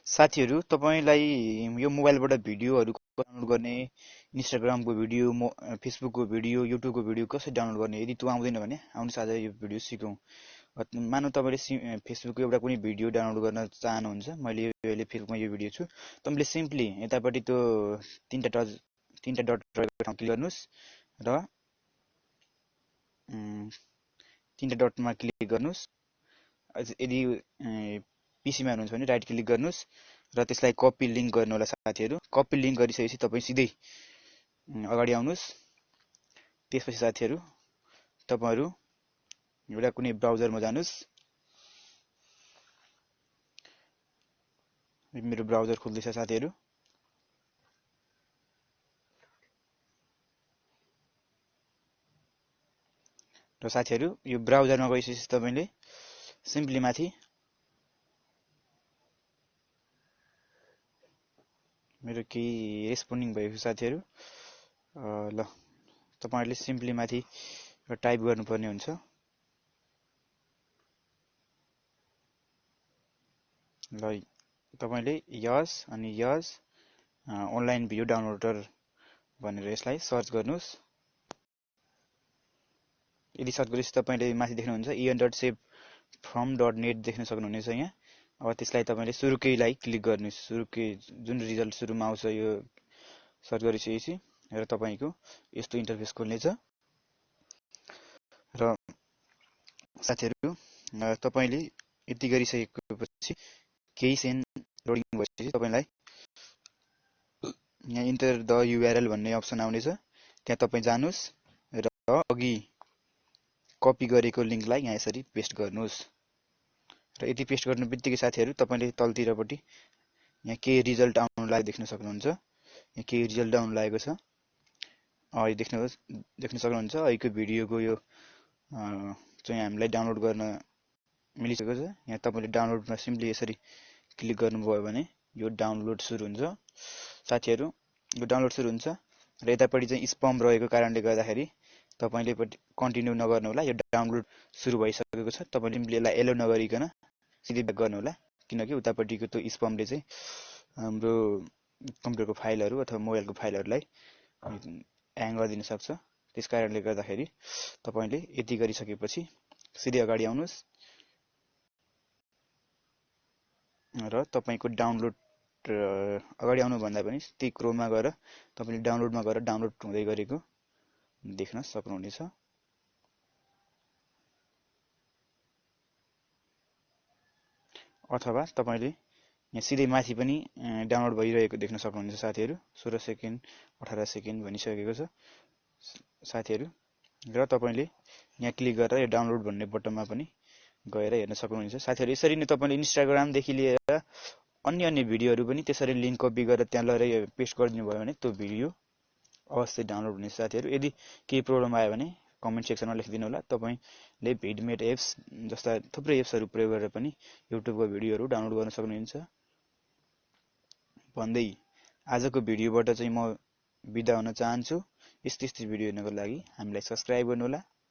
साथीहरू तपाईलाई यो मोबाइलबाट भिडियोहरू डाउनलोड गर्ने, इन्स्टाग्रामको भिडियो, फेसबुकको भिडियो, युट्युबको भिडियो कसरी डाउनलोड गर्ने, यदि त्यो आउँदैन भने आउनुहोस् आज यो भिडियो सिकौँ। मानौ तपाईँले फेसबुकको एउटा कुनै भिडियो डाउनलोड गर्न चाहनुहुन्छ, मैले अहिले फेसबुकमा यो भिडियो छु, तपाईँले सिम्पली यतापट्टि त्यो तीनटा डट रहेको ठाउँ क्लिक गर्नुहोस् र तीनटा डटमा क्लिक गर्नुहोस्। यदि पीसीमा हुनुहुन्छ भने राइट क्लिक गर्नुहोस् र त्यसलाई कपी लिङ्क गर्नु होला साथीहरू। कपी लिङ्क गरिसकेपछि तपाईँ सिधै अगाडि आउनुहोस्। त्यसपछि साथीहरू तपाईहरू एउटा कुनै ब्राउजरमा जानुहोस्। मेरो ब्राउजर खुल्दैछ साथीहरू। र साथीहरू यो ब्राउजरमा गइसकेपछि तपाईले सिम्पली माथि मेरो केही रेस्पोन्डिङ भएको साथीहरू ल तपाईहरुले सिम्पली माथि टाइप गर्नुपर्ने हुन्छ। ल तपाईले यस अनि यस अनलाइन भिडियो डाउनलोडर भनेर यसलाई सर्च गर्नुहोस्। यदि सर्च गरेपछि तपाईले माथि देख्नुहुन्छ en.savefrom.net देख्न सक्नुहुनेछ यहाँ। अब त्यसलाई तपाईले सुरुकैलाई क्लिक गर्नुहोस्। सुरुकै जुन रिजल्ट सुरुमा आउँछ यो सर्च गरिसकेपछि र तपाईको यस्तो इन्टरफेस खोल्नेछ। र साथीहरु तपाईले यति गरिसकेपछि केही सेन लोडिङ भएपछि तपाईलाई यहाँ इन्टर द युआरएल भन्ने अप्सन आउनेछ। त्यहाँ तपाई जानुस् र अघि कपी गरेको लिंकलाई यहाँ यसरी पेस्ट गर्नुहोस्। र यति पेस्ट गर्नुबित्तिकै साथीहरु तपाईले तलतिरपट्टि यहाँ केही रिजल्ट आउन लागेको देख्न सक्नुहुन्छ। यहाँ केही रिजल्ट आउन लागेको छ। यो देख्न सक्नुहुन्छ। अहिलेको भिडियोको यो चाहिँ हामीलाई डाउनलोड गर्न मिलिसकेको छ। यहाँ तपाईले डाउनलोडमा सिम्पली यसरी क्लिक गर्नुभयो भने यो डाउनलोड सुरु हुन्छ। साथीहरु यो डाउनलोड सुरु हुन्छ र यतापट्टि चाहिँ स्पम रहेको कारणले गर्दाखेरि तपाईले कन्टिन्यू नगर्नु होला। यो डाउनलोड सुरु भइसकेको छ। तपाईले सिम्पली यसलाई एलो नगरिकन सिधै ब्याक गर्नु होला, किनकि उतापट्टिको त्यो स्पमले चाहिँ हाम्रो कम्प्युटरको फाइलहरु अथवा मोबाइलको फाइलहरुलाई ह्याङ गरिदिन सक्छ। त्यसकारणले गर्दाखेरि तपाईले यति गरिसकेपछि सिधै अगाडि आउनुस् र तपाईको डाउनलोड अगाडि आउनु भन्दा पनि त्यही क्रोममा गएर तपाईले डाउनलोडमा गएर डाउनलोड हुँदै गरेको देख्न सक्नुहुनेछ। अथवा तपाईले यहाँ सिधै माथि पनि डाउनलोड भइरहेको देख्न सक्नुहुन्छ साथीहरु। 16 सेकेन्ड 18 सेकेन्ड भनिसकेको छ साथीहरु। र तपाईले यहाँ क्लिक गरेर यो डाउनलोड भन्ने बटनमा पनि गएर हेर्न सक्नुहुन्छ। साथीहरु यसरी नै तपाईले इन्स्टाग्राम देखि लिएर अन्य भिडियोहरु पनि त्यसरी लिंक कपी गरेर त्यहाँ लगेर पेस्ट गरिदिनु भयो भने त्यो भिडियो अवश्य डाउनलोड हुनेछ साथीहरु। यदि केही प्रब्लम आयो भने कमेन्ट सेक्सनमा लेखिदिनु होला। तपाईले भिडमेट एप्स जस्ता थुप्रै एप्सहरु प्रयोग गरेर पनि युट्युबको भिडियोहरु डाउनलोड गर्न सक्नुहुन्छ भन्दै आजको भिडियोबाट चाहिँ म बिदा हुन चाहन्छु। यस्तै भिडियो हेर्नको लागि हामीलाई सब्स्क्राइब गर्नु होला।